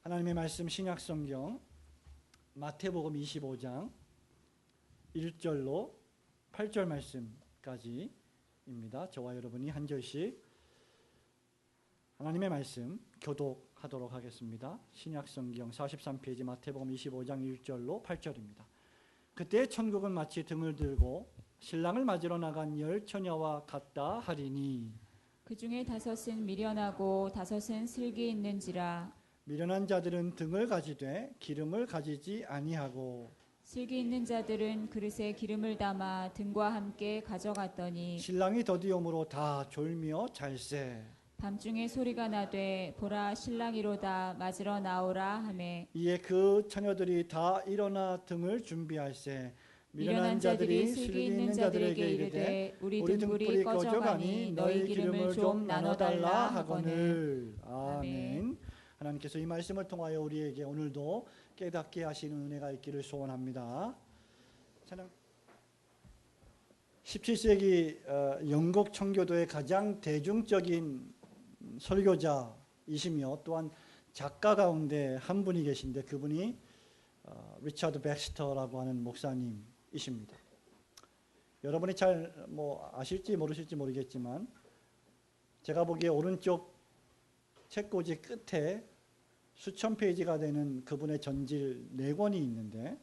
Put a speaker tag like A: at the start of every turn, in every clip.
A: 하나님의 말씀 신약성경 마태복음 25장 1절로 8절 말씀까지입니다. 저와 여러분이 한 절씩 하나님의 말씀 교독하도록 하겠습니다. 신약성경 43페이지 마태복음 25장 1절로 8절입니다. 그때 천국은 마치 등을 들고 신랑을 맞으러 나간 10 처녀와 같다 하리니
B: 그 중에 5은 미련하고 5은 슬기 있는지라.
A: 미련한 자들은 등을 가지되 기름을 가지지 아니하고
B: 슬기 있는 자들은 그릇에 기름을 담아 등과 함께 가져갔더니
A: 신랑이 더디오므로 다 졸며 잘세.
B: 밤중에 소리가 나되 보라 신랑이로다 맞으러 나오라 하매
A: 이에 그 처녀들이 다 일어나 등을 준비할세.
B: 미련한 자들이 슬기 있는 자들에게 이르되 우리 등불이 꺼져가니 너희 기름을 좀 나눠달라 하거늘.
A: 아멘. 하나님께서 이 말씀을 통하여 우리에게 오늘도 깨닫게 하시는 은혜가 있기를 소원합니다. 17세기 영국 청교도의 가장 대중적인 설교자이시며 또한 작가 가운데 한 분이 계신데 그분이 리처드 백스터라고 하는 목사님이십니다. 여러분이 잘 아실지 모르실지 모르겠지만 제가 보기에 오른쪽 책꽂이 끝에 수천 페이지가 되는 그분의 전질 4권이 있는데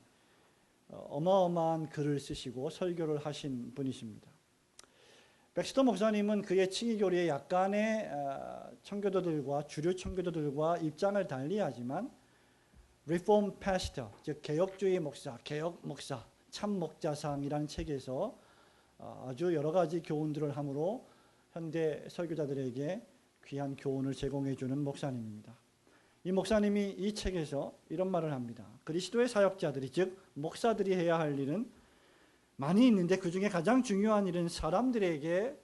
A: 어마어마한 글을 쓰시고 설교를 하신 분이십니다. 백스터 목사님은 그의 칭의교리에 약간의 청교도들과 주류 청교도들과 입장을 달리하지만 Reform Pastor, 즉 개혁주의 목사, 개혁 목사, 참 목자상이라는 책에서 아주 여러 가지 교훈들을 함으로 현대 설교자들에게 귀한 교훈을 제공해 주는 목사님입니다. 이 목사님이 이 책에서 이런 말을 합니다. 그리스도의 사역자들이 즉 목사들이 해야 할 일은 많이 있는데 그 중에 가장 중요한 일은 사람들에게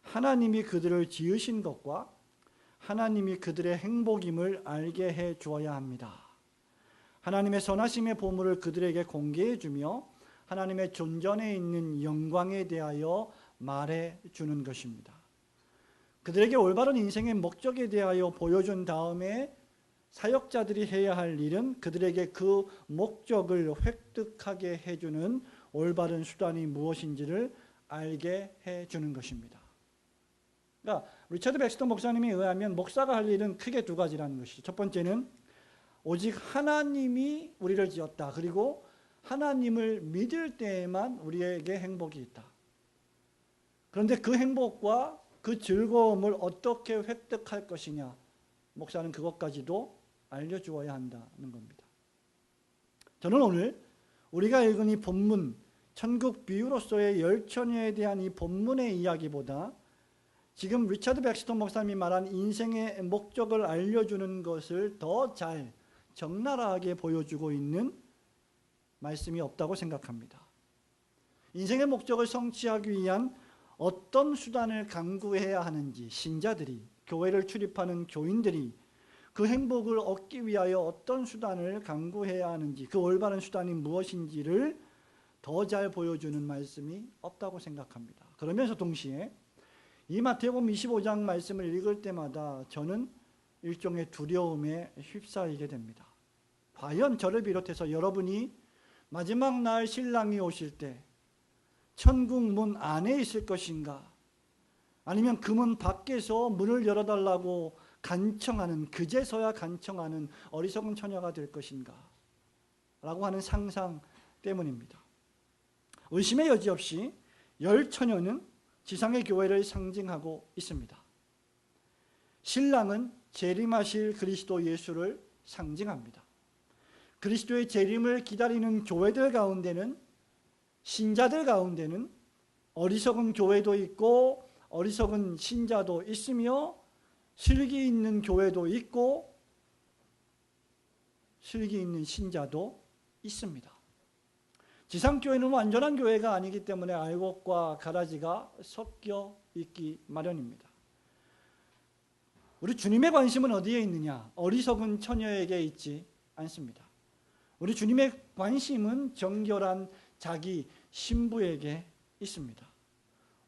A: 하나님이 그들을 지으신 것과 하나님이 그들의 행복임을 알게 해 주어야 합니다. 하나님의 선하심의 보물을 그들에게 공개해 주며 하나님의 존전에 있는 영광에 대하여 말해 주는 것입니다. 그들에게 올바른 인생의 목적에 대하여 보여준 다음에 사역자들이 해야 할 일은 그들에게 그 목적을 획득하게 해주는 올바른 수단이 무엇인지를 알게 해주는 것입니다. 그러니까 리처드 백스터 목사님에 의하면 목사가 할 일은 크게 2가지라는 것이죠. 첫 번째는 오직 하나님이 우리를 지었다. 그리고 하나님을 믿을 때에만 우리에게 행복이 있다. 그런데 그 행복과 그 즐거움을 어떻게 획득할 것이냐, 목사는 그것까지도 알려주어야 한다는 겁니다. 저는 오늘 우리가 읽은 이 본문, 천국 비유로서의 10 처녀에 대한 이 본문의 이야기보다 지금 리처드 백스터 목사님이 말한 인생의 목적을 알려주는 것을 더 잘 적나라하게 보여주고 있는 말씀이 없다고 생각합니다. 인생의 목적을 성취하기 위한 어떤 수단을 강구해야 하는지, 신자들이, 교회를 출입하는 교인들이 그 행복을 얻기 위하여 어떤 수단을 강구해야 하는지, 그 올바른 수단이 무엇인지를 더 잘 보여주는 말씀이 없다고 생각합니다. 그러면서 동시에 이 마태복음 25장 말씀을 읽을 때마다 저는 일종의 두려움에 휩싸이게 됩니다. 과연 저를 비롯해서 여러분이 마지막 날 신랑이 오실 때 천국 문 안에 있을 것인가? 아니면 그 문 밖에서 문을 열어달라고 간청하는, 그제서야 간청하는 어리석은 처녀가 될 것인가? 라고 하는 상상 때문입니다. 의심의 여지 없이 10 처녀는 지상의 교회를 상징하고 있습니다. 신랑은 재림하실 그리스도 예수를 상징합니다. 그리스도의 재림을 기다리는 교회들 가운데는, 신자들 가운데는 어리석은 교회도 있고 어리석은 신자도 있으며 슬기 있는 교회도 있고 슬기 있는 신자도 있습니다. 지상교회는 완전한 교회가 아니기 때문에 알곡과 가라지가 섞여 있기 마련입니다. 우리 주님의 관심은 어디에 있느냐? 어리석은 처녀에게 있지 않습니다. 우리 주님의 관심은 정결한 자기 신부에게 있습니다.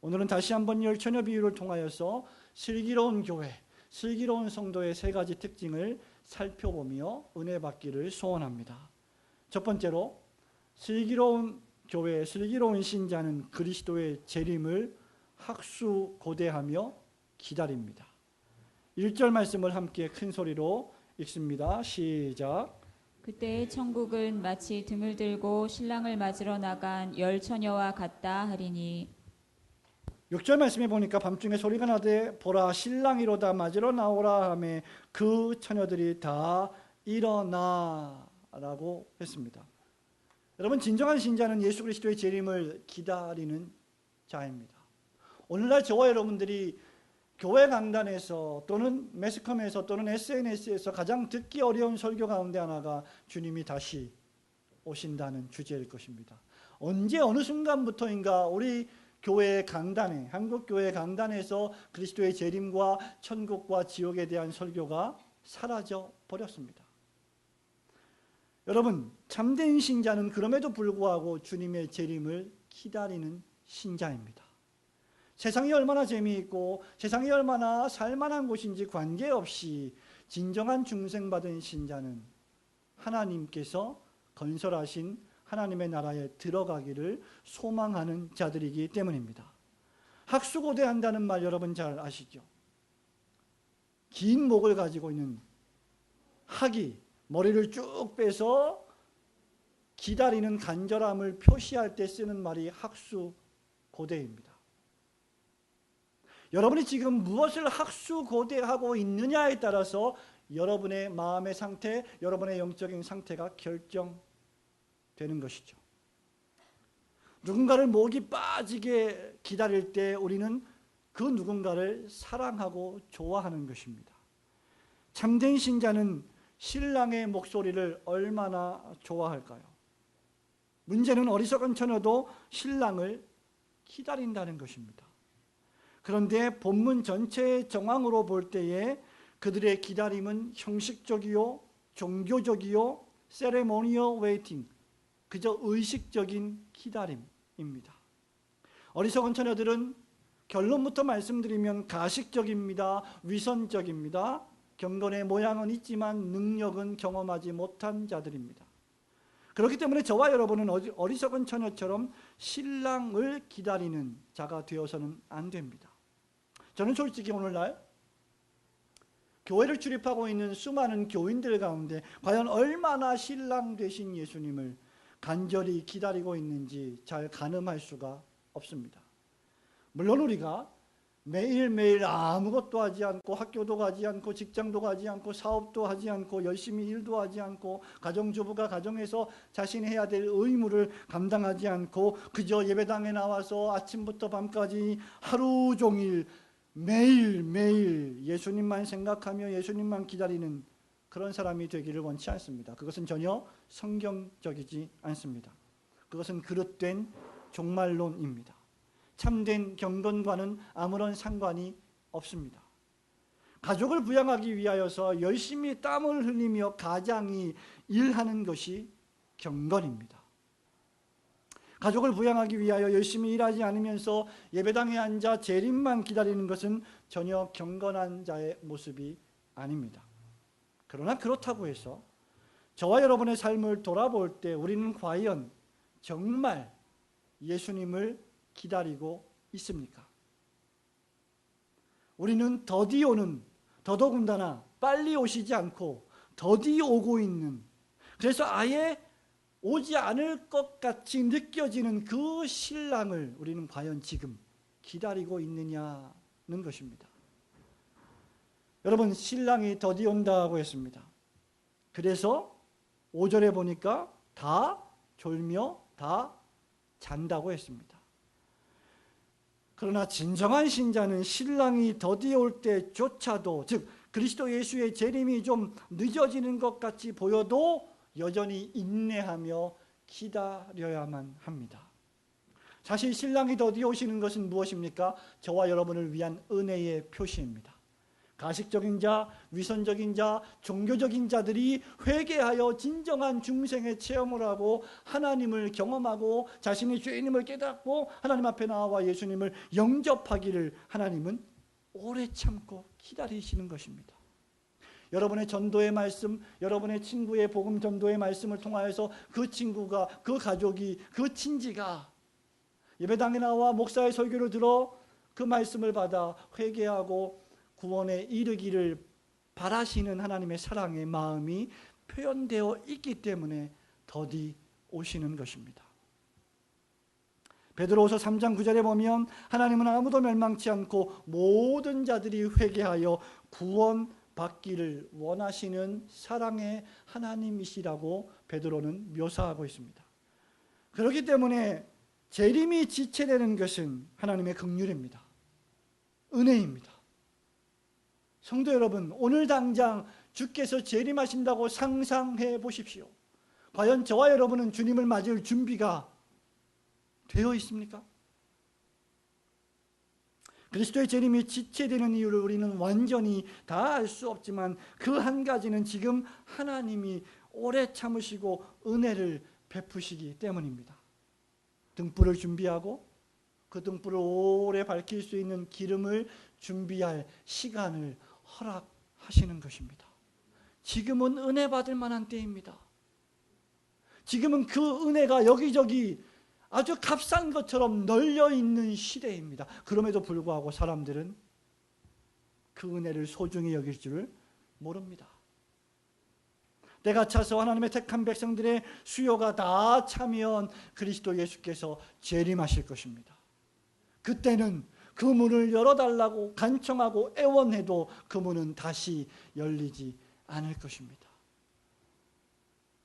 A: 오늘은 다시 한번 10 처녀 비유를 통하여서 슬기로운 교회, 슬기로운 성도의 3가지 특징을 살펴보며 은혜 받기를 소원합니다. 첫 번째로 슬기로운 교회, 슬기로운 신자는 그리스도의 재림을 학수고대하며 기다립니다. 1절 말씀을 함께 큰 소리로 읽습니다. 시작.
B: 그때 천국은 마치 등을 들고 신랑을 맞으러 나간 열 처녀와 같다 하리니.
A: 6절 말씀에 보니까 밤중에 소리가 나되 보라 신랑이로다 맞으러 나오라 하매 그 처녀들이 다 일어나라고 했습니다. 여러분, 진정한 신자는 예수 그리스도의 재림을 기다리는 자입니다. 오늘날 저와 여러분들이 교회 강단에서 또는 매스컴에서 또는 SNS에서 가장 듣기 어려운 설교 가운데 하나가 주님이 다시 오신다는 주제일 것입니다. 언제 어느 순간부터인가 우리 교회 강단에, 한국교회 강단에서 그리스도의 재림과 천국과 지옥에 대한 설교가 사라져 버렸습니다. 여러분, 참된 신자는 그럼에도 불구하고 주님의 재림을 기다리는 신자입니다. 세상이 얼마나 재미있고 세상이 얼마나 살만한 곳인지 관계없이 진정한 중생받은 신자는 하나님께서 건설하신 하나님의 나라에 들어가기를 소망하는 자들이기 때문입니다. 학수고대한다는 말 여러분 잘 아시죠? 긴 목을 가지고 있는 학이 머리를 쭉 빼서 기다리는 간절함을 표시할 때 쓰는 말이 학수고대입니다. 여러분이 지금 무엇을 학수고대하고 있느냐에 따라서 여러분의 마음의 상태, 여러분의 영적인 상태가 결정되는 것이죠. 누군가를 목이 빠지게 기다릴 때 우리는 그 누군가를 사랑하고 좋아하는 것입니다. 참된 신자는 신랑의 목소리를 얼마나 좋아할까요? 문제는 어리석은 처녀도 신랑을 기다린다는 것입니다. 그런데 본문 전체의 정황으로 볼 때에 그들의 기다림은 형식적이요, 종교적이요, 세레모니어 웨이팅, 그저 의식적인 기다림입니다. 어리석은 처녀들은 결론부터 말씀드리면 가식적입니다. 위선적입니다. 경건의 모양은 있지만 능력은 경험하지 못한 자들입니다. 그렇기 때문에 저와 여러분은 어리석은 처녀처럼 신랑을 기다리는 자가 되어서는 안 됩니다. 저는 솔직히 오늘날 교회를 출입하고 있는 수많은 교인들 가운데 과연 얼마나 신랑 되신 예수님을 간절히 기다리고 있는지 잘 가늠할 수가 없습니다. 물론 우리가 매일매일 아무것도 하지 않고 학교도 가지 않고 직장도 가지 않고 사업도 하지 않고 열심히 일도 하지 않고 가정주부가 가정에서 자신이 해야 될 의무를 감당하지 않고 그저 예배당에 나와서 아침부터 밤까지 하루 종일 매일매일 예수님만 생각하며 예수님만 기다리는 그런 사람이 되기를 원치 않습니다. 그것은 전혀 성경적이지 않습니다. 그것은 그릇된 종말론입니다. 참된 경건과는 아무런 상관이 없습니다. 가족을 부양하기 위하여서 열심히 땀을 흘리며 가장이 일하는 것이 경건입니다. 가족을 부양하기 위하여 열심히 일하지 않으면서 예배당에 앉아 재림만 기다리는 것은 전혀 경건한 자의 모습이 아닙니다. 그러나 그렇다고 해서 저와 여러분의 삶을 돌아볼 때 우리는 과연 정말 예수님을 기다리고 있습니까? 우리는 더디 오는, 더더군다나 빨리 오시지 않고 더디 오고 있는, 그래서 아예 오지 않을 것 같이 느껴지는 그 신랑을 우리는 과연 지금 기다리고 있느냐는 것입니다. 여러분, 신랑이 더디 온다고 했습니다. 그래서 5절에 보니까 다 졸며 다 잔다고 했습니다. 그러나 진정한 신자는 신랑이 더디 올 때조차도, 즉 그리스도 예수의 재림이 좀 늦어지는 것 같이 보여도 여전히 인내하며 기다려야만 합니다. 사실 신랑이 더디 오시는 것은 무엇입니까? 저와 여러분을 위한 은혜의 표시입니다. 가식적인 자, 위선적인 자, 종교적인 자들이 회개하여 진정한 중생의 체험을 하고 하나님을 경험하고 자신의 죄인임을 깨닫고 하나님 앞에 나와 예수님을 영접하기를 하나님은 오래 참고 기다리시는 것입니다. 여러분의 전도의 말씀, 여러분의 친구의 복음 전도의 말씀을 통하여서 그 친구가, 그 가족이, 그 친지가 예배당에 나와 목사의 설교를 들어 그 말씀을 받아 회개하고 구원에 이르기를 바라시는 하나님의 사랑의 마음이 표현되어 있기 때문에 더디 오시는 것입니다. 베드로후서 3장 9절에 보면 하나님은 아무도 멸망치 않고 모든 자들이 회개하여 구원받기를 원하시는 사랑의 하나님이시라고 베드로는 묘사하고 있습니다. 그렇기 때문에 재림이 지체되는 것은 하나님의 긍휼입니다. 은혜입니다. 성도 여러분, 오늘 당장 주께서 재림하신다고 상상해 보십시오. 과연 저와 여러분은 주님을 맞을 준비가 되어 있습니까? 그리스도의 재림이 지체되는 이유를 우리는 완전히 다 알 수 없지만 그 한 가지는 지금 하나님이 오래 참으시고 은혜를 베푸시기 때문입니다. 등불을 준비하고 그 등불을 오래 밝힐 수 있는 기름을 준비할 시간을 허락하시는 것입니다. 지금은 은혜 받을 만한 때입니다. 지금은 그 은혜가 여기저기 아주 값싼 것처럼 널려 있는 시대입니다. 그럼에도 불구하고 사람들은 그 은혜를 소중히 여길 줄을 모릅니다. 때가 차서 하나님의 택한 백성들의 수요가 다 차면 그리스도 예수께서 재림하실 것입니다. 그때는 그 문을 열어달라고 간청하고 애원해도 그 문은 다시 열리지 않을 것입니다.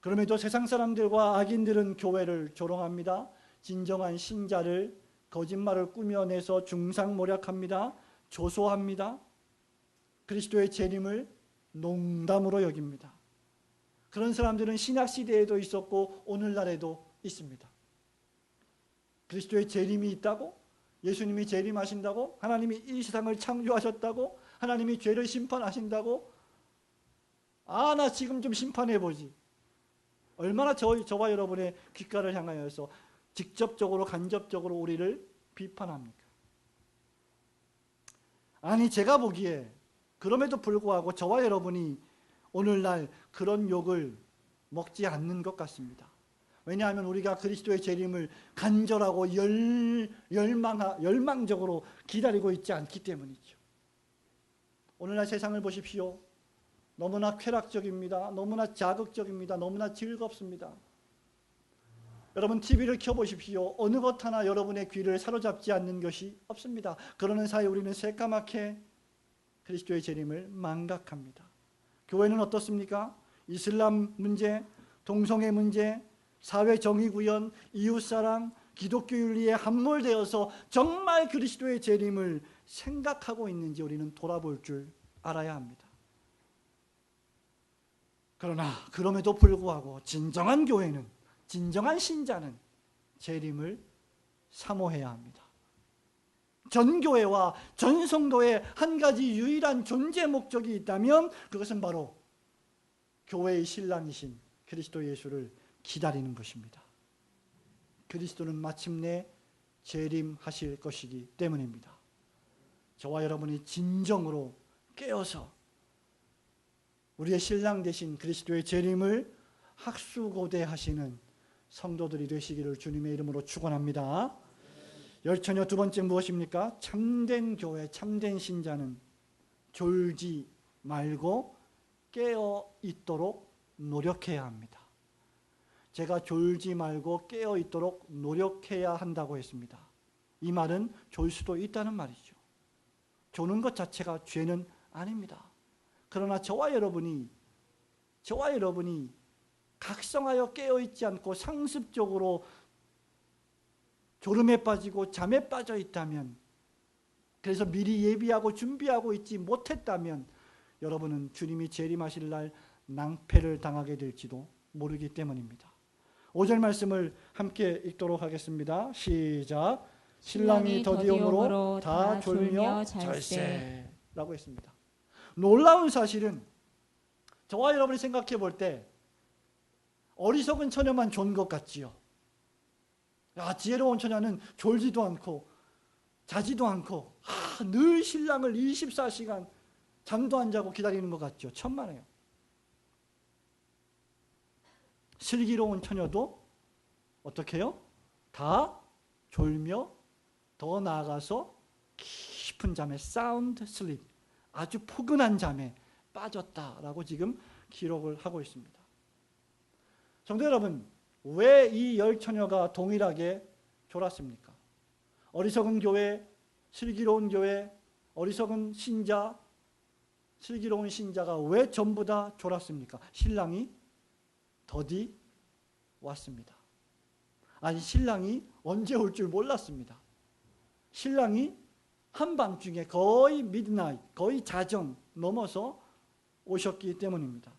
A: 그럼에도 세상 사람들과 악인들은 교회를 조롱합니다. 진정한 신자를 거짓말을 꾸며내서 중상모략합니다. 조소합니다. 그리스도의 재림을 농담으로 여깁니다. 그런 사람들은 신약시대에도 있었고 오늘날에도 있습니다. 그리스도의 재림이 있다고? 예수님이 재림하신다고? 하나님이 이 세상을 창조하셨다고? 하나님이 죄를 심판하신다고? 나 지금 좀 심판해보지. 얼마나 저와 여러분의 귓가를 향하여서 직접적으로 간접적으로 우리를 비판합니까? 아니, 제가 보기에 그럼에도 불구하고 저와 여러분이 오늘날 그런 욕을 먹지 않는 것 같습니다. 왜냐하면 우리가 그리스도의 재림을 간절하고 열망적으로 기다리고 있지 않기 때문이죠. 오늘날 세상을 보십시오. 너무나 쾌락적입니다. 너무나 자극적입니다. 너무나 즐겁습니다. 여러분 TV를 켜보십시오. 어느 것 하나 여러분의 귀를 사로잡지 않는 것이 없습니다. 그러는 사이 우리는 새까맣게 그리스도의 재림을 망각합니다. 교회는 어떻습니까? 이슬람 문제, 동성애 문제, 사회정의구현, 이웃사랑, 기독교 윤리에 함몰되어서 정말 그리스도의 재림을 생각하고 있는지 우리는 돌아볼 줄 알아야 합니다. 그러나 그럼에도 불구하고 진정한 교회는, 진정한 신자는 재림을 사모해야 합니다. 전 교회와 전 성도의 한 가지 유일한 존재 목적이 있다면 그것은 바로 교회의 신랑이신 그리스도 예수를 기다리는 것입니다. 그리스도는 마침내 재림하실 것이기 때문입니다. 저와 여러분이 진정으로 깨어서 우리의 신랑 되신 그리스도의 재림을 학수고대하시는 성도들이 되시기를 주님의 이름으로 축원합니다. 열처녀 두 번째 무엇입니까? 참된 교회, 참된 신자는 졸지 말고 깨어 있도록 노력해야 합니다. 제가 졸지 말고 깨어 있도록 노력해야 한다고 했습니다. 이 말은 졸 수도 있다는 말이죠. 조는 것 자체가 죄는 아닙니다. 그러나 저와 여러분이 각성하여 깨어 있지 않고 상습적으로 졸음에 빠지고 잠에 빠져 있다면, 그래서 미리 예비하고 준비하고 있지 못했다면 여러분은 주님이 재림하실 날 낭패를 당하게 될지도 모르기 때문입니다. 5절 말씀을 함께 읽도록 하겠습니다. 시작. 신랑이 더디옴으로 다 졸며 잘세라고 했습니다. 놀라운 사실은 저와 여러분이 생각해 볼 때 어리석은 처녀만 존 것 같지요. 지혜로운 처녀는 졸지도 않고 자지도 않고 늘 신랑을 24시간 잠도 안 자고 기다리는 것 같죠. 천만에요. 슬기로운 처녀도 어떻게 해요? 다 졸며 더 나아가서 깊은 잠에 사운드 슬립, 아주 포근한 잠에 빠졌다라고 지금 기록을 하고 있습니다. 성도 여러분, 왜 이 10처녀가 동일하게 졸았습니까? 어리석은 교회, 슬기로운 교회, 어리석은 신자, 슬기로운 신자가 왜 전부 다 졸았습니까? 신랑이 더디 왔습니다. 아니, 신랑이 언제 올 줄 몰랐습니다. 신랑이 한밤중에 거의 미드나잇, 거의 자정 넘어서 오셨기 때문입니다.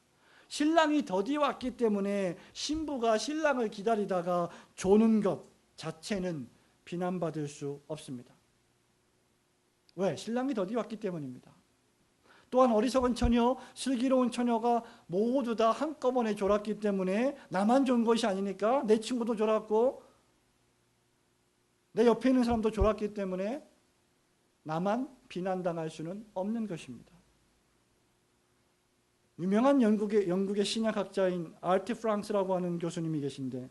A: 신랑이 더디 왔기 때문에 신부가 신랑을 기다리다가 조는 것 자체는 비난받을 수 없습니다. 왜? 신랑이 더디 왔기 때문입니다. 또한 어리석은 처녀, 슬기로운 처녀가 모두 다 한꺼번에 졸았기 때문에 나만 졸은 것이 아니니까 내 친구도 졸았고 내 옆에 있는 사람도 졸았기 때문에 나만 비난당할 수는 없는 것입니다. 유명한 영국의 신약학자인 알트 프랑스라고 하는 교수님이 계신데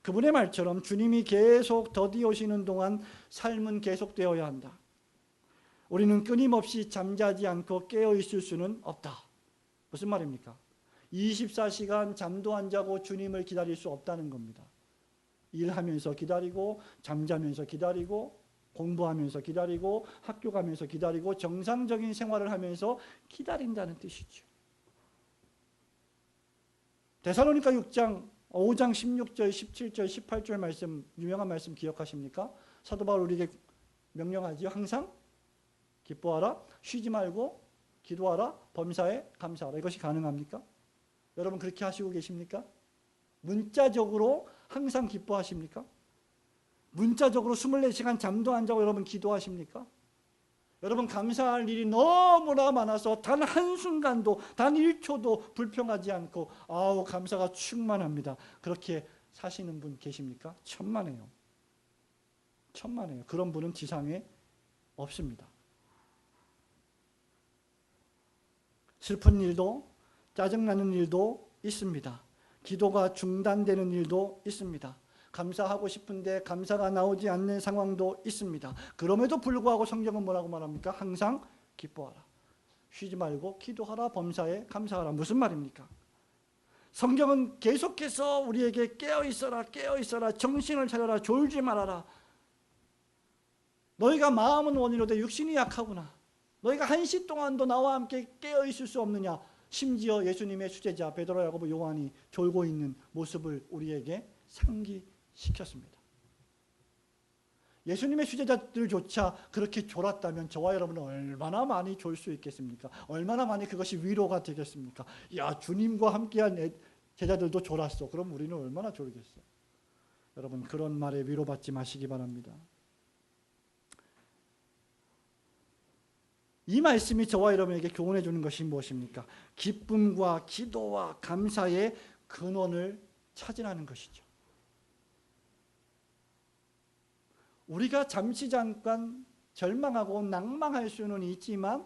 A: 그분의 말처럼 주님이 계속 더디 오시는 동안 삶은 계속되어야 한다. 우리는 끊임없이 잠자지 않고 깨어 있을 수는 없다. 무슨 말입니까? 24시간 잠도 안 자고 주님을 기다릴 수 없다는 겁니다. 일하면서 기다리고 잠자면서 기다리고 공부하면서 기다리고 학교 가면서 기다리고 정상적인 생활을 하면서 기다린다는 뜻이죠. 데살로니가 5장 16절, 17절, 18절 말씀, 유명한 말씀 기억하십니까? 사도 바울 우리에게 명령하지요. 항상 기뻐하라, 쉬지 말고 기도하라, 범사에 감사하라. 이것이 가능합니까? 여러분 그렇게 하시고 계십니까? 문자적으로 항상 기뻐하십니까? 문자적으로 24시간 잠도 안 자고 여러분 기도하십니까? 여러분 감사할 일이 너무나 많아서 단 한순간도 단 1초도 불평하지 않고 아우 감사가 충만합니다. 그렇게 사시는 분 계십니까? 천만에요. 천만에요. 그런 분은 지상에 없습니다. 슬픈 일도 짜증나는 일도 있습니다. 기도가 중단되는 일도 있습니다. 감사하고 싶은데 감사가 나오지 않는 상황도 있습니다. 그럼에도 불구하고 성경은 뭐라고 말합니까? 항상 기뻐하라. 쉬지 말고 기도하라. 범사에 감사하라. 무슨 말입니까? 성경은 계속해서 우리에게 깨어있어라. 깨어있어라. 정신을 차려라. 졸지 말아라. 너희가 마음은 원이로되 육신이 약하구나. 너희가 한시 동안도 나와 함께 깨어있을 수 없느냐. 심지어 예수님의 수제자 베드로, 야고보, 요한이 졸고 있는 모습을 우리에게 상기시켰습니다. 예수님의 수제자들조차 그렇게 졸았다면 저와 여러분은 얼마나 많이 졸 수 있겠습니까? 얼마나 많이 그것이 위로가 되겠습니까? 야, 주님과 함께한 제자들도 졸았어. 그럼 우리는 얼마나 졸겠어요? 여러분 그런 말에 위로받지 마시기 바랍니다. 이 말씀이 저와 여러분에게 교훈해 주는 것이 무엇입니까? 기쁨과 기도와 감사의 근원을 찾으라는 것이죠. 우리가 잠시 잠깐 절망하고 낭망할 수는 있지만,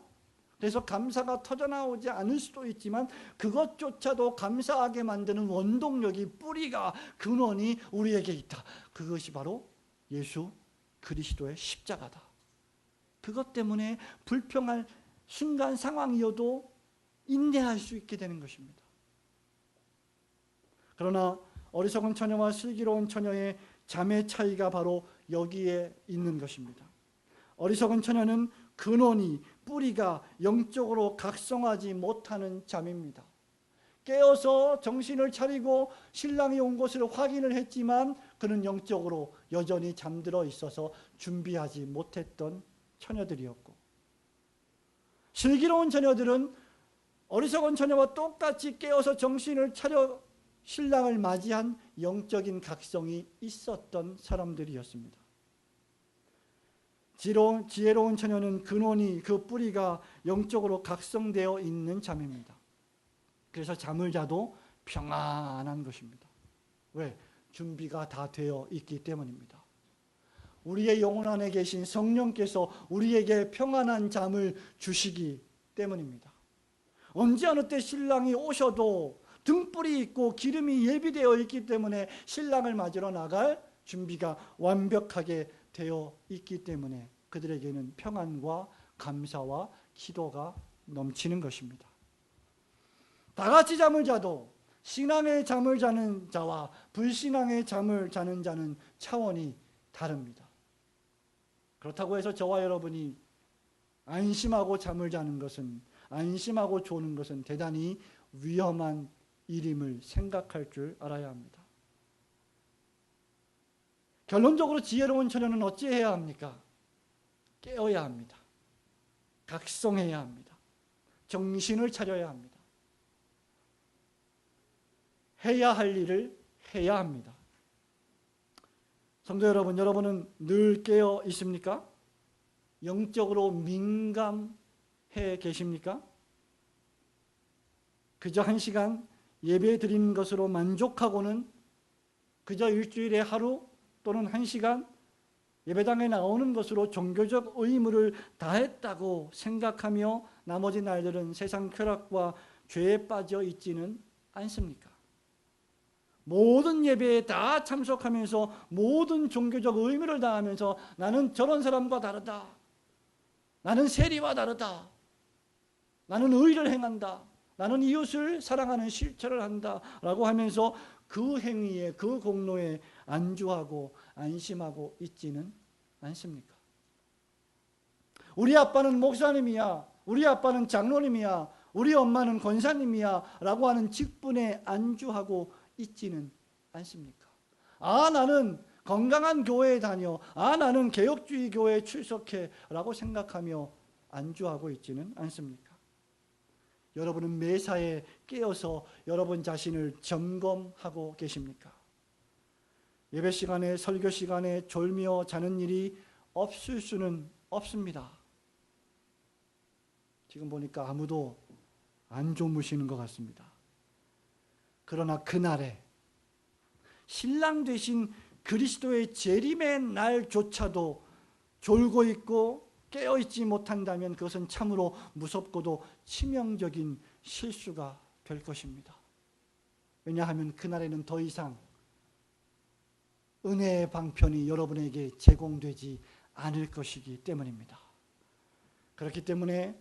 A: 그래서 감사가 터져나오지 않을 수도 있지만 그것조차도 감사하게 만드는 원동력이, 뿌리가, 근원이 우리에게 있다. 그것이 바로 예수 그리스도의 십자가다. 그것 때문에 불평할 순간 상황이어도 인내할 수 있게 되는 것입니다. 그러나 어리석은 처녀와 슬기로운 처녀의 잠의 차이가 바로 여기에 있는 것입니다. 어리석은 처녀는 근원이, 뿌리가 영적으로 각성하지 못하는 잠입니다. 깨어서 정신을 차리고 신랑이 온 것을 확인을 했지만 그는 영적으로 여전히 잠들어 있어서 준비하지 못했던 처녀들이었고, 슬기로운 처녀들은 어리석은 처녀와 똑같이 깨어서 정신을 차려 신랑을 맞이한 영적인 각성이 있었던 사람들이었습니다. 지혜로운 처녀는 근원이, 그 뿌리가 영적으로 각성되어 있는 잠입니다. 그래서 잠을 자도 평안한 것입니다. 왜? 준비가 다 되어 있기 때문입니다. 우리의 영혼 안에 계신 성령께서 우리에게 평안한 잠을 주시기 때문입니다. 언제 어느 때 신랑이 오셔도 등불이 있고 기름이 예비되어 있기 때문에 신랑을 맞으러 나갈 준비가 완벽하게 되어 있기 때문에 그들에게는 평안과 감사와 기도가 넘치는 것입니다. 다 같이 잠을 자도 신앙의 잠을 자는 자와 불신앙의 잠을 자는 자는 차원이 다릅니다. 그렇다고 해서 저와 여러분이 안심하고 잠을 자는 것은, 안심하고 조는 것은 대단히 위험한 일임을 생각할 줄 알아야 합니다. 결론적으로 지혜로운 처녀는 어찌해야 합니까? 깨어야 합니다. 각성해야 합니다. 정신을 차려야 합니다. 해야 할 일을 해야 합니다. 성도 여러분, 여러분은 늘 깨어 있습니까? 영적으로 민감해 계십니까? 그저 1시간 예배 드리는 것으로 만족하고는 그저 일주일에 하루 또는 1시간 예배당에 나오는 것으로 종교적 의무를 다했다고 생각하며 나머지 날들은 세상 쾌락과 죄에 빠져 있지는 않습니까? 모든 예배에 다 참석하면서 모든 종교적 의무를 다하면서 나는 저런 사람과 다르다, 나는 세리와 다르다, 나는 의를 행한다, 나는 이웃을 사랑하는 실천을 한다 라고 하면서 그 행위에, 그 공로에 안주하고 안심하고 있지는 않습니까? 우리 아빠는 목사님이야, 우리 아빠는 장로님이야, 우리 엄마는 권사님이야 라고 하는 직분에 안주하고 있지는 않습니까? 아, 나는 건강한 교회에 다녀, 아, 나는 개혁주의 교회에 출석해 라고 생각하며 안주하고 있지는 않습니까? 여러분은 매사에 깨어서 여러분 자신을 점검하고 계십니까? 예배 시간에, 설교 시간에 졸며 자는 일이 없을 수는 없습니다. 지금 보니까 아무도 안 주무시는 것 같습니다. 그러나 그날에 신랑 되신 그리스도의 재림의 날조차도 졸고 있고 깨어있지 못한다면 그것은 참으로 무섭고도 치명적인 실수가 될 것입니다. 왜냐하면 그날에는 더 이상 은혜의 방편이 여러분에게 제공되지 않을 것이기 때문입니다. 그렇기 때문에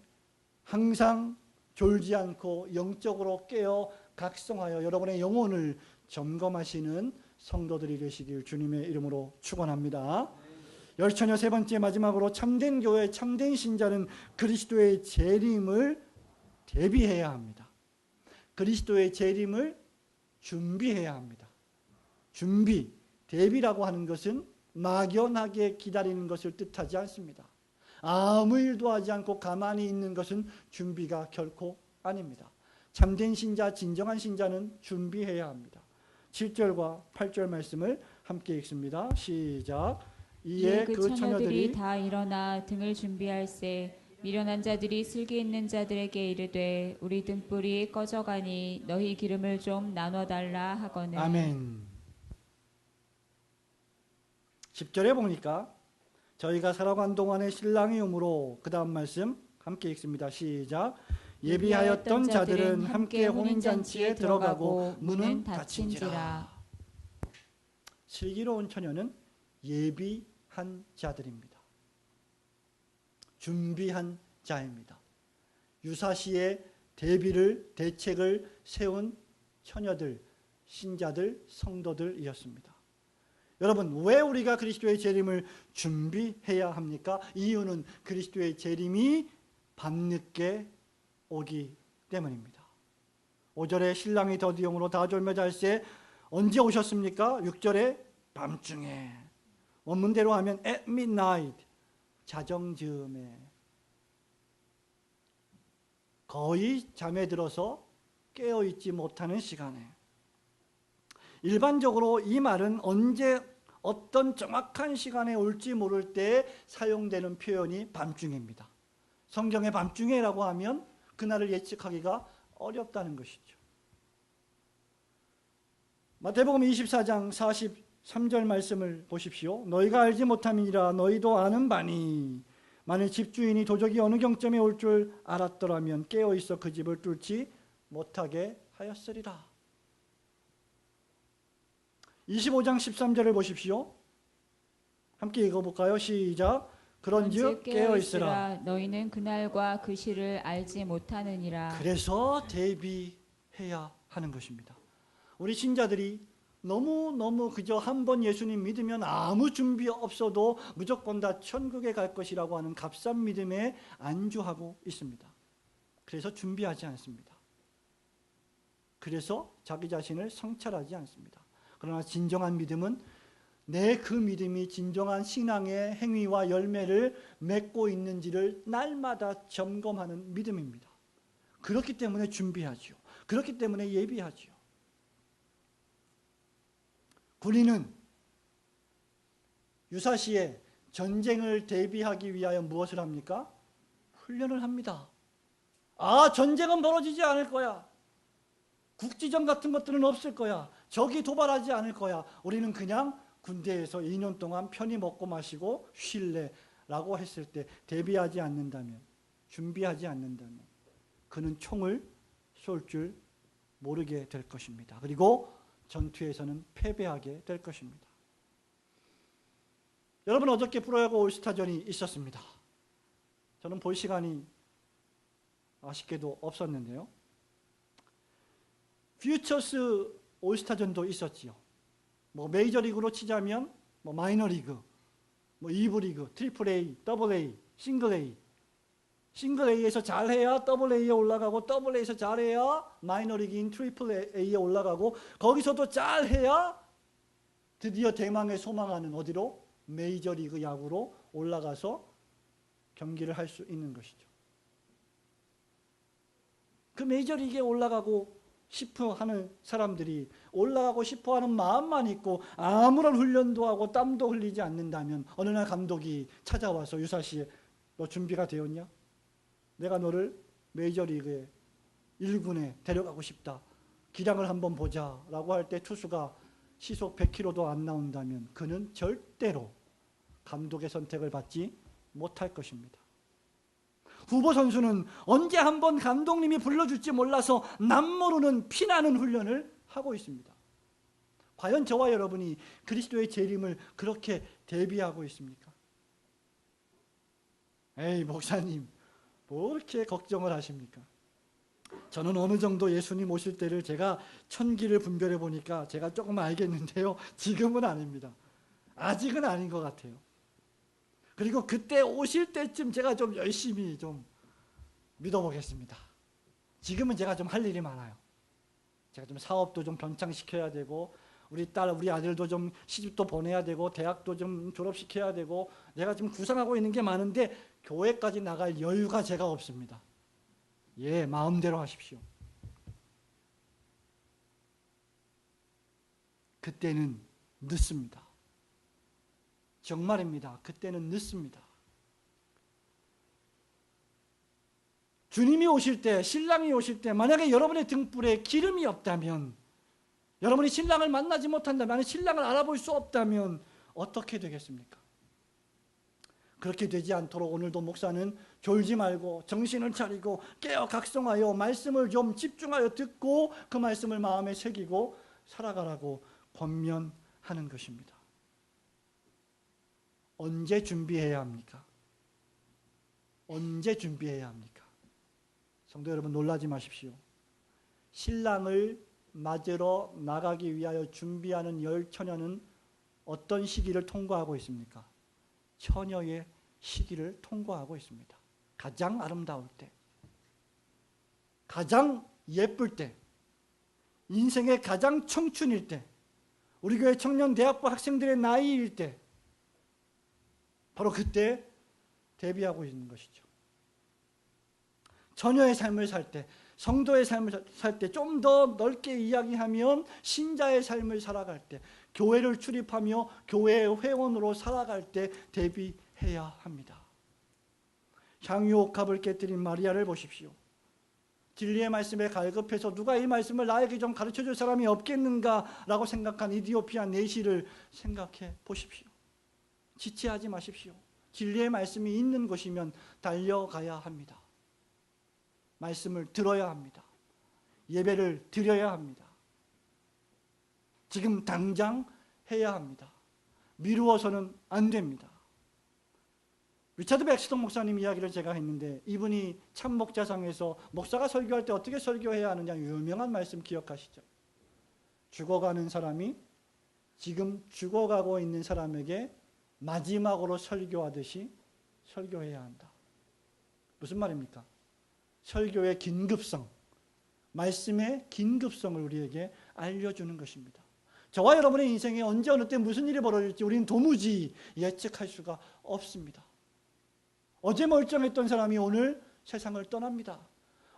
A: 항상 졸지 않고 영적으로 깨어 각성하여 여러분의 영혼을 점검하시는 성도들이 되시길 주님의 이름으로 축원합니다. 열처녀 세 번째 마지막으로 참된 교회, 참된 신자는 그리스도의 재림을 대비해야 합니다. 그리스도의 재림을 준비해야 합니다. 준비, 대비라고 하는 것은 막연하게 기다리는 것을 뜻하지 않습니다. 아무 일도 하지 않고 가만히 있는 것은 준비가 결코 아닙니다. 참된 신자, 진정한 신자는 준비해야 합니다. 7절과 8절 말씀을 함께 읽습니다. 시작. 이에 그 처녀들이
B: 다 일어나 등을 준비할세. 미련한 자들이 슬기 있는 자들에게 이르되 우리 등불이 꺼져가니 너희 기름을 좀 나눠달라 하거늘.
A: 아멘. 10절에 보니까 저희가 살아간 동안에 신랑이 오므로, 그 다음 말씀 함께 읽습니다. 시작. 예비하였던 자들은 함께 혼인잔치에 들어가고 문은 닫힌지라. 슬기로운 처녀는 예비한 자들입니다. 준비한 자입니다. 유사시에 대책을 세운 처녀들, 신자들, 성도들이었습니다. 여러분, 왜 우리가 그리스도의 재림을 준비해야 합니까? 이유는 그리스도의 재림이 밤늦게 오기 때문입니다. 5절에 신랑이 더디용으로 다 졸며 잘세. 언제 오셨습니까? 6절에 밤중에. 원문대로 하면 at midnight, 자정즈음에. 거의 잠에 들어서 깨어있지 못하는 시간에. 일반적으로 이 말은 언제 어떤 정확한 시간에 올지 모를 때 사용되는 표현이 밤중에입니다. 성경의 밤중에라고 하면 그날을 예측하기가 어렵다는 것이죠. 마태복음 24장 43절 말씀을 보십시오. 너희가 알지 못함이니라 너희도 아는 바니 만일 집주인이 도적이 어느 경점에 올 줄 알았더라면 깨어있어 그 집을 뚫지 못하게 하였으리라. 25장 13절을 보십시오. 함께 읽어볼까요? 시작. 그런즉 깨어있으라.
B: 너희는 그날과 그 시를 알지 못하느니라.
A: 그래서 대비해야 하는 것입니다. 우리 신자들이 너무 그저 한 번 예수님 믿으면 아무 준비 없어도 무조건 다 천국에 갈 것이라고 하는 값싼 믿음에 안주하고 있습니다. 그래서 준비하지 않습니다. 그래서 자기 자신을 성찰하지 않습니다. 그러나 진정한 믿음은 내 그 믿음이 진정한 신앙의 행위와 열매를 맺고 있는지를 날마다 점검하는 믿음입니다. 그렇기 때문에 준비하죠. 그렇기 때문에 예비하죠. 군인은 유사시에 전쟁을 대비하기 위하여 무엇을 합니까? 훈련을 합니다. 전쟁은 벌어지지 않을 거야. 국지전 같은 것들은 없을 거야. 적이 도발하지 않을 거야. 우리는 그냥 군대에서 2년 동안 편히 먹고 마시고 쉴래라고 했을 때 대비하지 않는다면, 준비하지 않는다면 그는 총을 쏠 줄 모르게 될 것입니다. 그리고 전투에서는 패배하게 될 것입니다. 여러분, 어저께 프로야구 올스타전이 있었습니다. 저는 볼 시간이 아쉽게도 없었는데요. 퓨처스 올스타전도 있었지요. 메이저리그로 치자면 마이너리그, 2부 리그, 트리플 A, 더블 A, 싱글 A. 싱글 A에서 잘해야 더블 A에 올라가고, 더블 A에서 잘해야 마이너리그인 트리플 A에 올라가고, 거기서도 잘해야 드디어 대망의 소망하는 어디로? 메이저리그 야구로 올라가서 경기를 할 수 있는 것이죠. 그 메이저리그에 올라가고 싶어 하는 사람들이 올라가고 싶어 하는 마음만 있고 아무런 훈련도 하고 땀도 흘리지 않는다면, 어느 날 감독이 찾아와서 유사시에 너 준비가 되었냐? 내가 너를 메이저리그에 1군에 데려가고 싶다. 기량을 한번 보자 라고 할 때 투수가 시속 100km도 안 나온다면 그는 절대로 감독의 선택을 받지 못할 것입니다. 후보 선수는 언제 한번 감독님이 불러줄지 몰라서 남모르는 피나는 훈련을 하고 있습니다. 과연 저와 여러분이 그리스도의 재림을 그렇게 대비하고 있습니까? 에이, 목사님, 뭐 이렇게 걱정을 하십니까? 저는 어느 정도 예수님 오실 때를 제가 천기를 분별해 보니까 제가 조금 알겠는데요. 지금은 아닙니다. 아직은 아닌 것 같아요. 그리고 그때 오실 때쯤 제가 좀 열심히 좀 믿어보겠습니다. 지금은 제가 좀 할 일이 많아요. 제가 좀 사업도 좀 변창시켜야 되고, 우리 딸, 우리 아들도 좀 시집도 보내야 되고, 대학도 좀 졸업시켜야 되고, 내가 지금 구상하고 있는 게 많은데 교회까지 나갈 여유가 제가 없습니다. 예, 마음대로 하십시오. 그때는 늦습니다. 정말입니다. 그때는 늦습니다. 주님이 오실 때, 신랑이 오실 때, 만약에 여러분의 등불에 기름이 없다면, 여러분이 신랑을 만나지 못한다면, 만약 신랑을 알아볼 수 없다면 어떻게 되겠습니까? 그렇게 되지 않도록 오늘도 목사는 졸지 말고 정신을 차리고 깨어 각성하여 말씀을 좀 집중하여 듣고 그 말씀을 마음에 새기고 살아가라고 권면하는 것입니다. 언제 준비해야 합니까? 언제 준비해야 합니까? 성도 여러분, 놀라지 마십시오. 신랑을 맞으러 나가기 위하여 준비하는 열처녀는 어떤 시기를 통과하고 있습니까? 처녀의 시기를 통과하고 있습니다. 가장 아름다울 때, 가장 예쁠 때, 인생의 가장 청춘일 때, 우리 교회 청년 대학부 학생들의 나이일 때, 바로 그때 대비하고 있는 것이죠. 처녀의 삶을 살 때, 성도의 삶을 살 때, 좀 더 넓게 이야기하면 신자의 삶을 살아갈 때, 교회를 출입하며 교회의 회원으로 살아갈 때 대비해야 합니다. 향유옥합을 깨뜨린 마리아를 보십시오. 진리의 말씀에 갈급해서 누가 이 말씀을 나에게 좀 가르쳐줄 사람이 없겠는가라고 생각한 이디오피아 내시를 생각해 보십시오. 지체하지 마십시오. 진리의 말씀이 있는 곳이면 달려가야 합니다. 말씀을 들어야 합니다. 예배를 드려야 합니다. 지금 당장 해야 합니다. 미루어서는 안 됩니다. 리차드 백스터 목사님 이야기를 제가 했는데, 이분이 참목자상에서 목사가 설교할 때 어떻게 설교해야 하느냐 유명한 말씀 기억하시죠? 죽어가는 사람이 지금 죽어가고 있는 사람에게 마지막으로 설교하듯이 설교해야 한다. 무슨 말입니까? 설교의 긴급성, 말씀의 긴급성을 우리에게 알려주는 것입니다. 저와 여러분의 인생에 언제 어느 때 무슨 일이 벌어질지 우리는 도무지 예측할 수가 없습니다. 어제 멀쩡했던 사람이 오늘 세상을 떠납니다.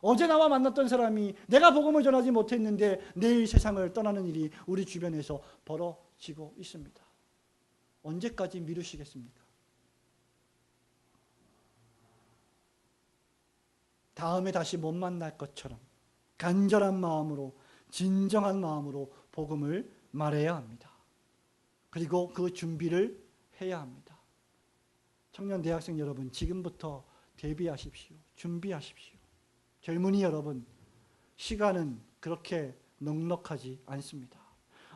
A: 어제 나와 만났던 사람이 내가 복음을 전하지 못했는데 내일 세상을 떠나는 일이 우리 주변에서 벌어지고 있습니다. 언제까지 미루시겠습니까? 다음에 다시 못 만날 것처럼 간절한 마음으로, 진정한 마음으로 복음을 말해야 합니다. 그리고 그 준비를 해야 합니다. 청년 대학생 여러분, 지금부터 대비하십시오. 준비하십시오. 젊은이 여러분, 시간은 그렇게 넉넉하지 않습니다.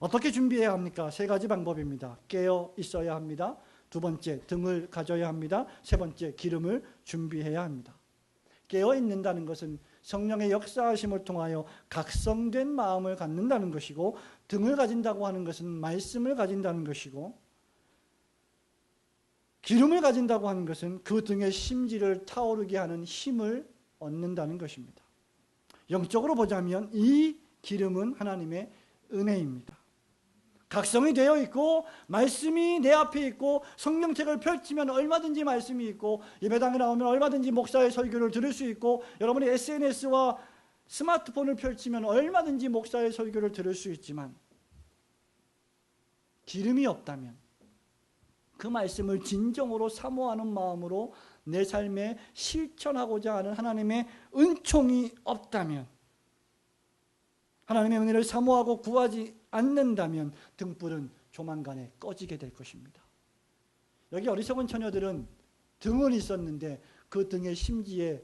A: 어떻게 준비해야 합니까? 3가지 방법입니다. 깨어 있어야 합니다. 2번째, 등을 가져야 합니다. 3번째, 기름을 준비해야 합니다. 깨어 있는다는 것은 성령의 역사하심을 통하여 각성된 마음을 갖는다는 것이고, 등을 가진다고 하는 것은 말씀을 가진다는 것이고, 기름을 가진다고 하는 것은 그 등의 심지를 타오르게 하는 힘을 얻는다는 것입니다. 영적으로 보자면 이 기름은 하나님의 은혜입니다. 각성이 되어 있고 말씀이 내 앞에 있고 성경책을 펼치면 얼마든지 말씀이 있고 예배당에 나오면 얼마든지 목사의 설교를 들을 수 있고 여러분이 SNS와 스마트폰을 펼치면 얼마든지 목사의 설교를 들을 수 있지만 기름이 없다면, 그 말씀을 진정으로 사모하는 마음으로 내 삶에 실천하고자 하는 하나님의 은총이 없다면, 하나님의 은혜를 사모하고 구하지 않는다면 등불은 조만간에 꺼지게 될 것입니다. 여기 어리석은 처녀들은 등은 있었는데 그 등의 심지에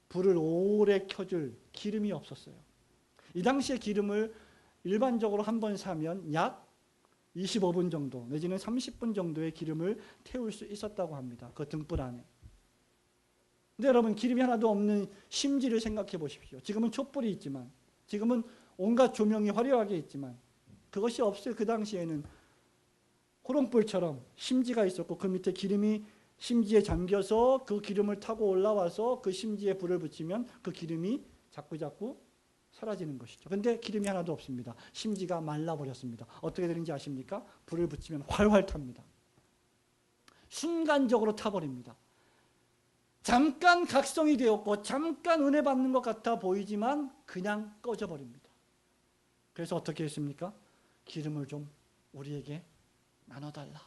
A: 불을 오래 켜줄 기름이 없었어요. 이 당시에 기름을 일반적으로 한 번 사면 약 25분 정도 내지는 30분 정도의 기름을 태울 수 있었다고 합니다. 그 등불 안에. 근데 여러분, 기름이 하나도 없는 심지를 생각해 보십시오. 지금은 촛불이 있지만, 지금은 온갖 조명이 화려하게 있지만 그것이 없을 그 당시에는 호롱불처럼 심지가 있었고 그 밑에 기름이 심지에 잠겨서 그 기름을 타고 올라와서 그 심지에 불을 붙이면 그 기름이 자꾸자꾸 사라지는 것이죠. 그런데 기름이 하나도 없습니다. 심지가 말라버렸습니다. 어떻게 되는지 아십니까? 불을 붙이면 활활 탑니다. 순간적으로 타버립니다. 잠깐 각성이 되었고 잠깐 은혜 받는 것 같아 보이지만 그냥 꺼져버립니다. 그래서 어떻게 했습니까? 기름을 좀 우리에게 나눠달라.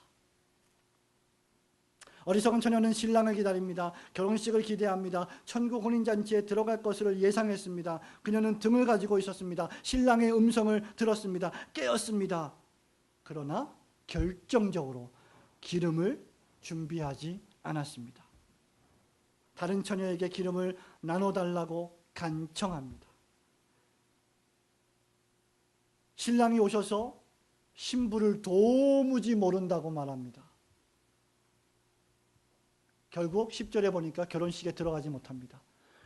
A: 어리석은 처녀는 신랑을 기다립니다. 결혼식을 기대합니다. 천국 혼인잔치에 들어갈 것을 예상했습니다. 그녀는 등을 가지고 있었습니다. 신랑의 음성을 들었습니다. 깨었습니다. 그러나 결정적으로 기름을 준비하지 않았습니다. 다른 처녀에게 기름을 나눠달라고 간청합니다. 신랑이 오셔서 신부를 도무지 모른다고 말합니다. 결국 10절에 보니까 결혼식에 들어가지 못합니다.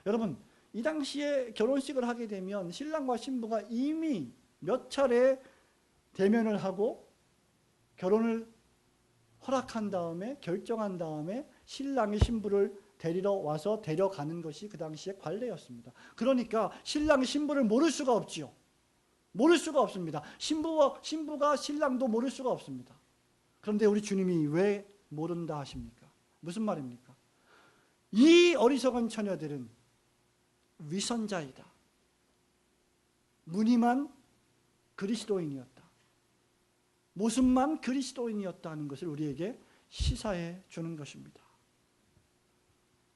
A: 여러분, 이 당시에 결혼식을 하게 되면 신랑과 신부가 이미 몇 차례 대면을 하고 결혼을 허락한 다음에, 결정한 다음에 신랑이 신부를 데리러 와서 데려가는 것이 그 당시의 관례였습니다. 그러니까 신랑이 신부를 모를 수가 없지요. 모를 수가 없습니다. 신부가 신랑도 모를 수가 없습니다. 그런데 우리 주님이 왜 모른다 하십니까? 무슨 말입니까? 이 어리석은 처녀들은 위선자이다. 무늬만 그리스도인이었다. 모습만 그리스도인이었다는 것을 우리에게 시사해 주는 것입니다.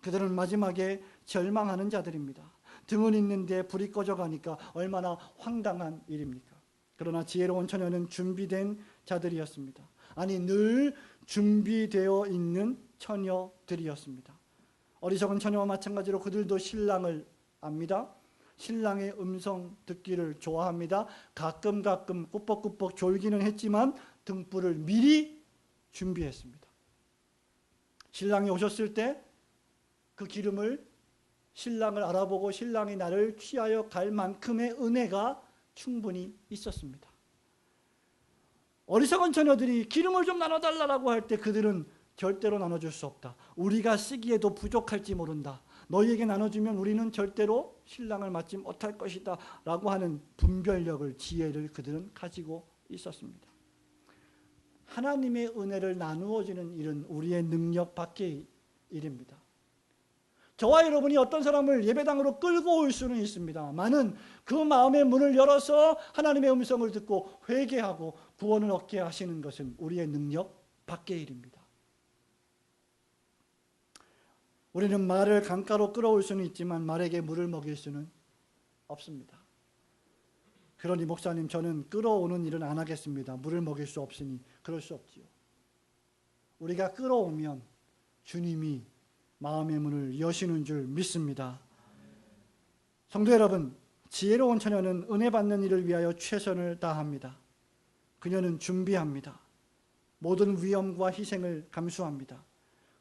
A: 그들은 마지막에 절망하는 자들입니다. 등은 있는데 불이 꺼져가니까 얼마나 황당한 일입니까? 그러나 지혜로운 처녀는 준비된 자들이었습니다. 아니 늘 준비되어 있는 처녀들이었습니다. 어리석은 처녀와 마찬가지로 그들도 신랑을 압니다. 신랑의 음성 듣기를 좋아합니다. 가끔 꾸벅꾸벅 졸기는 했지만 등불을 미리 준비했습니다. 신랑이 오셨을 때 그 기름을 신랑을 알아보고 신랑이 나를 취하여 갈 만큼의 은혜가 충분히 있었습니다. 어리석은 처녀들이 기름을 좀 나눠달라고 할 때 그들은 절대로 나눠줄 수 없다. 우리가 쓰기에도 부족할지 모른다. 너희에게 나눠주면 우리는 절대로 신랑을 맞지 못할 것이다 라고 하는 분별력을, 지혜를 그들은 가지고 있었습니다. 하나님의 은혜를 나누어주는 일은 우리의 능력 밖의 일입니다. 저와 여러분이 어떤 사람을 예배당으로 끌고 올 수는 있습니다만은 그 마음의 문을 열어서 하나님의 음성을 듣고 회개하고 구원을 얻게 하시는 것은 우리의 능력 밖의 일입니다. 우리는 말을 강가로 끌어올 수는 있지만 말에게 물을 먹일 수는 없습니다. 그러니 목사님, 저는 끌어오는 일은 안 하겠습니다. 물을 먹일 수 없으니. 그럴 수 없지요. 우리가 끌어오면 주님이 마음의 문을 여시는 줄 믿습니다. 성도 여러분, 지혜로운 처녀는 은혜 받는 일을 위하여 최선을 다합니다. 그녀는 준비합니다. 모든 위험과 희생을 감수합니다.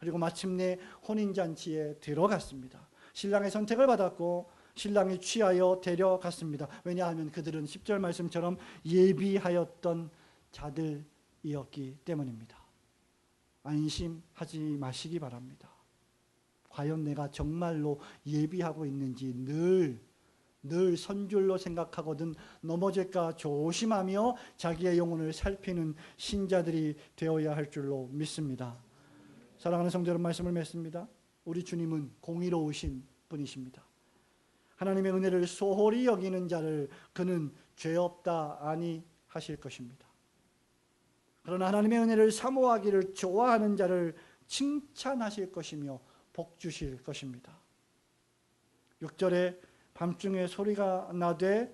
A: 그리고 마침내 혼인잔치에 들어갔습니다. 신랑의 선택을 받았고 신랑이 취하여 데려갔습니다. 왜냐하면 그들은 10절 말씀처럼 예비하였던 자들이었기 때문입니다. 안심하지 마시기 바랍니다. 과연 내가 정말로 예비하고 있는지 늘 선줄로 생각하거든 넘어질까 조심하며 자기의 영혼을 살피는 신자들이 되어야 할 줄로 믿습니다. 사랑하는 성도 여러분, 말씀을 맺습니다. 우리 주님은 공의로우신 분이십니다. 하나님의 은혜를 소홀히 여기는 자를 그는 죄 없다 아니하실 것입니다. 그러나 하나님의 은혜를 사모하기를 좋아하는 자를 칭찬하실 것이며 복 주실 것입니다. 6절에 밤중에 소리가 나되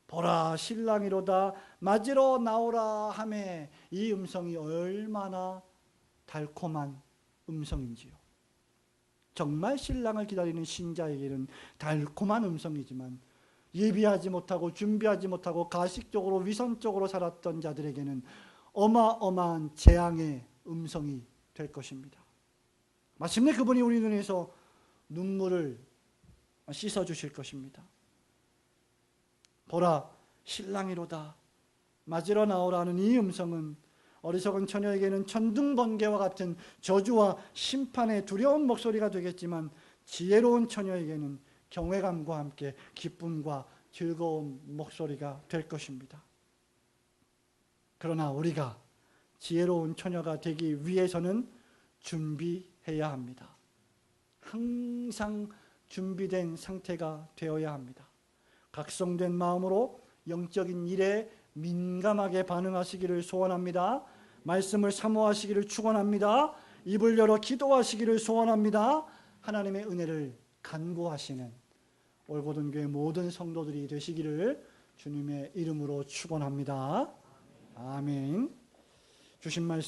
A: 보라 신랑이로다 맞으러 나오라 하매, 이 음성이 얼마나 달콤한 음성인지요. 정말 신랑을 기다리는 신자에게는 달콤한 음성이지만 예비하지 못하고 준비하지 못하고 가식적으로 위선적으로 살았던 자들에게는 어마어마한 재앙의 음성이 될 것입니다. 마침내 그분이 우리 눈에서 눈물을 씻어주실 것입니다. 보라 신랑이로다 맞으러 나오라는 이 음성은 어리석은 처녀에게는 천둥번개와 같은 저주와 심판의 두려운 목소리가 되겠지만 지혜로운 처녀에게는 경외감과 함께 기쁨과 즐거운 목소리가 될 것입니다. 그러나 우리가 지혜로운 처녀가 되기 위해서는 준비해야 합니다. 항상 준비된 상태가 되어야 합니다. 각성된 마음으로 영적인 일에 민감하게 반응하시기를 소원합니다. 말씀을 사모하시기를 축원합니다. 입을 열어 기도하시기를 소원합니다. 하나님의 은혜를 간구하시는 올고든 교회 모든 성도들이 되시기를 주님의 이름으로 축원합니다. 아멘. 주신 말씀